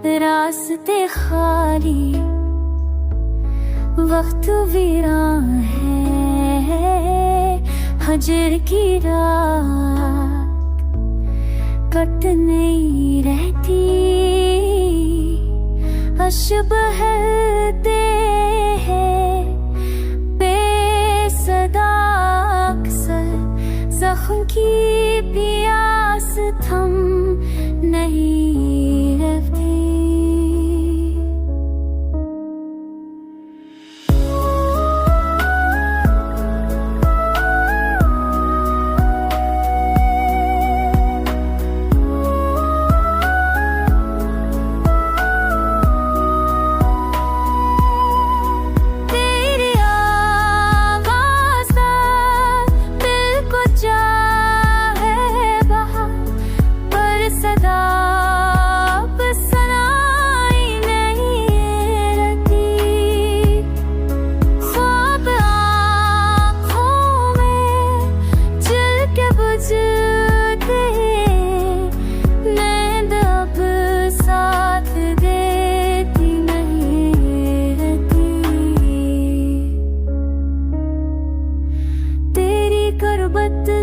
रास्ते खाली, वक्त वीरान है, हजर की रात कट नहीं रहती, अशब हलते हैं बेसदा अक्सर, जख्म की प्यास थम नहीं रखती।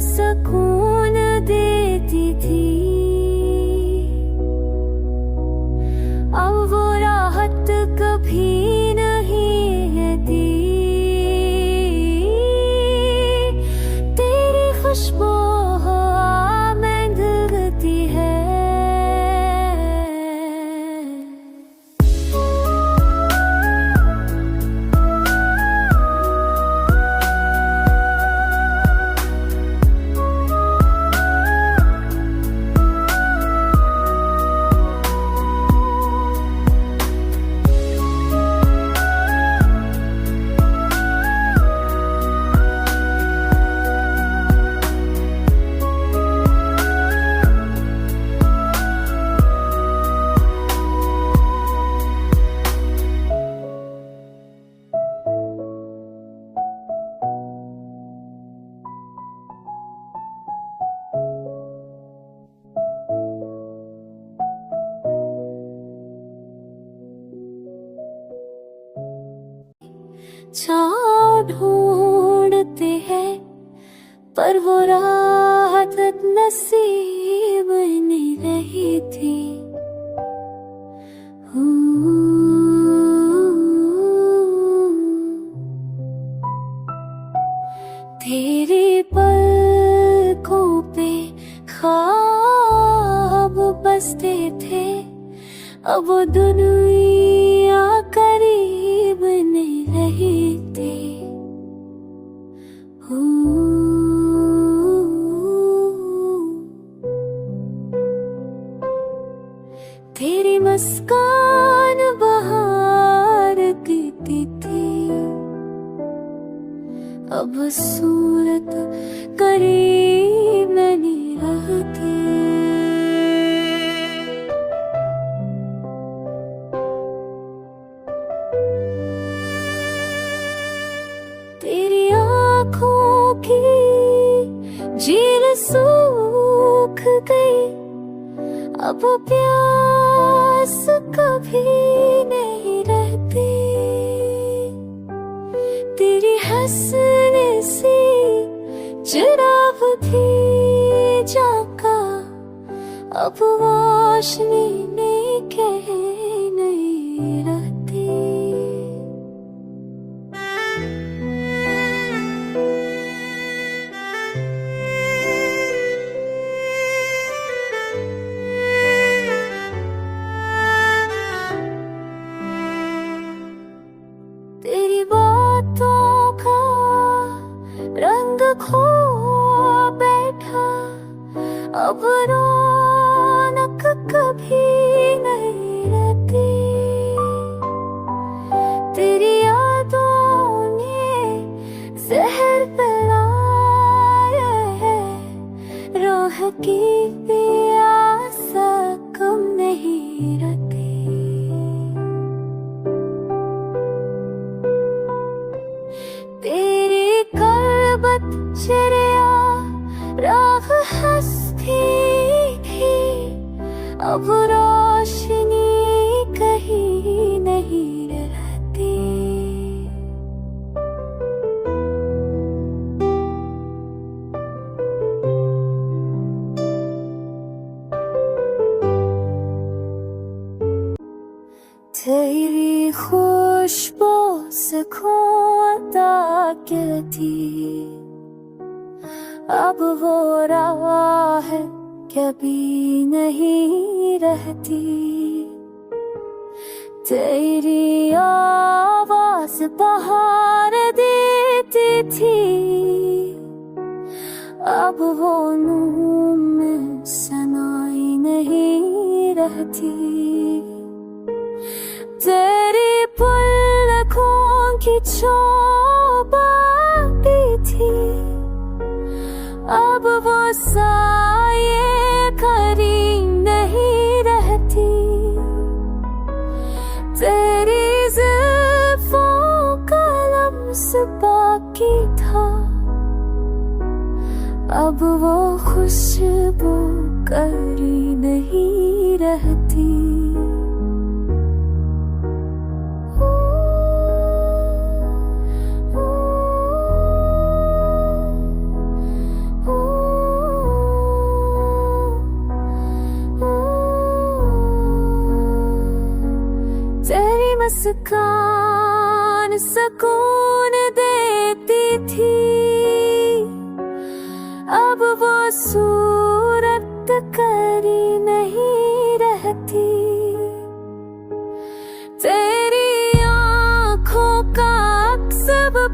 सुकून देती थी, अब वो राहत कभी नहीं रहती, तेरी खुशबू में धुलती है। छाँव ढूंढते हैं पर वो राहत नसीब नहीं रही थी। तेरी पलकों पे ख्वाब बसते थे, अब वो दुनिया करीब नहीं रही थी। तेरी मुस्कान बहार की थी, अब सूरत करीब नहीं रहती। तेरी आँखों की झील सूख गई, अब प्यास कभी नहीं रहती। तेरी हंसने सी चुराव थी जाका, अब वाशनी में कह नहीं रहती। तेरी बातों का रंग खो बैठा, अब रौनक कभी तेरी खुशबू से खोता क्या थी, अब वो रवा है कभी नहीं रहती। तेरी आवाज बहार देती थी, अब वो नूम में सनाई नहीं रहती। तेरी पलकों की चौपाटी थी, अब वो साये खरी नहीं रहती। तेरी ज़ुल्फ़ों का लम्स बाकी था, अब वो खुशबू करी नहीं रहती। तेरी मुस्कान सुकून देती थी, अब वो सूरत करी नहीं रहती। तेरी आँखों का अक्स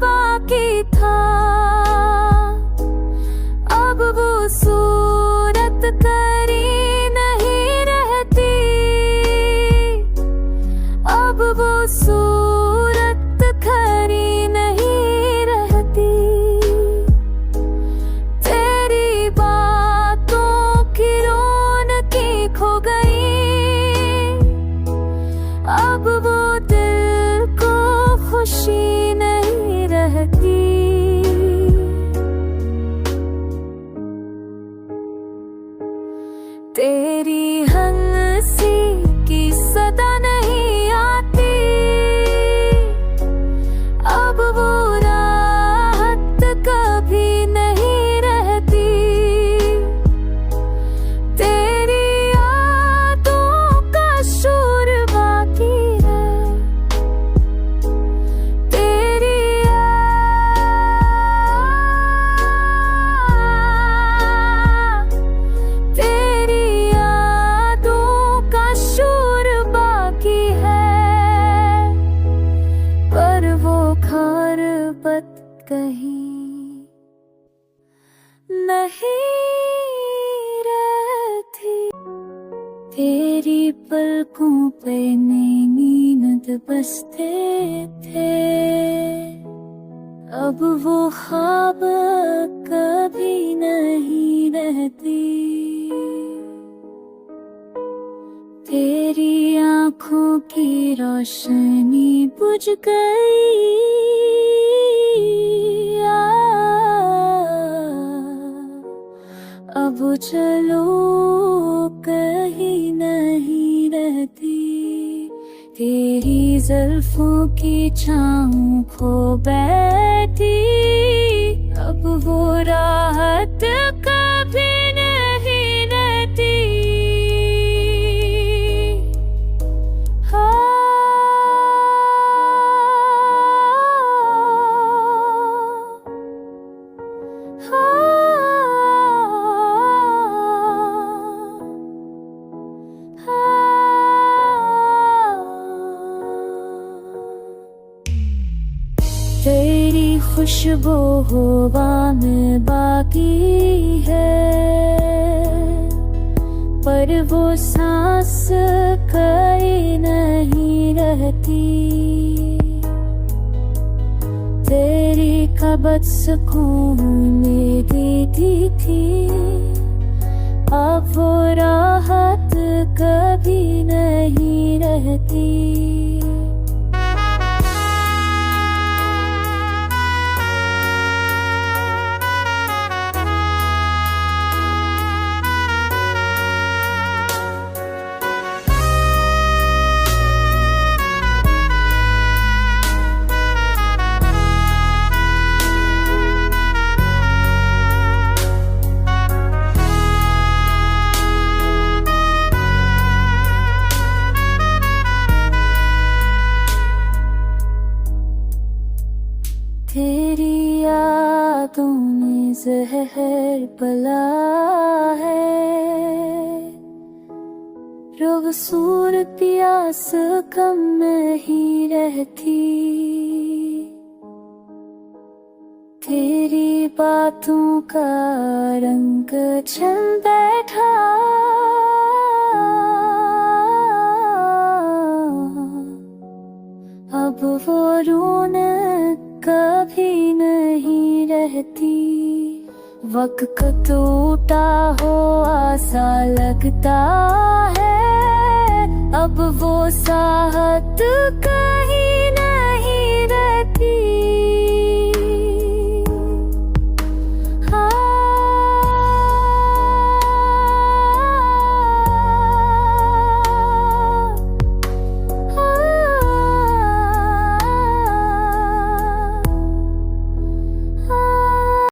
बाकी था, अब वो सूरत करी नहीं रहती। अब वो सूरत खरी नहीं रहती। तेरी बातों की रौनकी खो गई, अब वो दिल को खुशी नहीं रहती। तेरी हंसी की सदा नहीं आती, अब वो राहत कभी नहीं रहती। तेरी यादों का शोर बाकी है, तेरी यादों का शोर बाकी है, पर वो खरबत कहीं नहीं रहती। तेरी पलकों पे नींद बसते थे, अब वो ख्वाब कभी नहीं रहती। तेरी आँखों की रोशनी बुझ गई, अब चलो कहीं नहीं रहती। तेरी ज़ुल्फ़ों की छाँव खो बैठी, अब वो राहत कभी नहीं रहती। तेरी खुशबू हवा में बाकी है, पर वो सांस कहीं नहीं रहती। तेरी कबत सुकून देती थी, अब वो राहत कभी नहीं रहती। बातों में जहर पला है। रोग सूर प्यास कम नहीं रहती, तेरी बातों का रंग चल बैठा। अब वो रौनक कभी नहीं रहती, वक्त टूटा हो आसा लगता है, अब वो साहत कर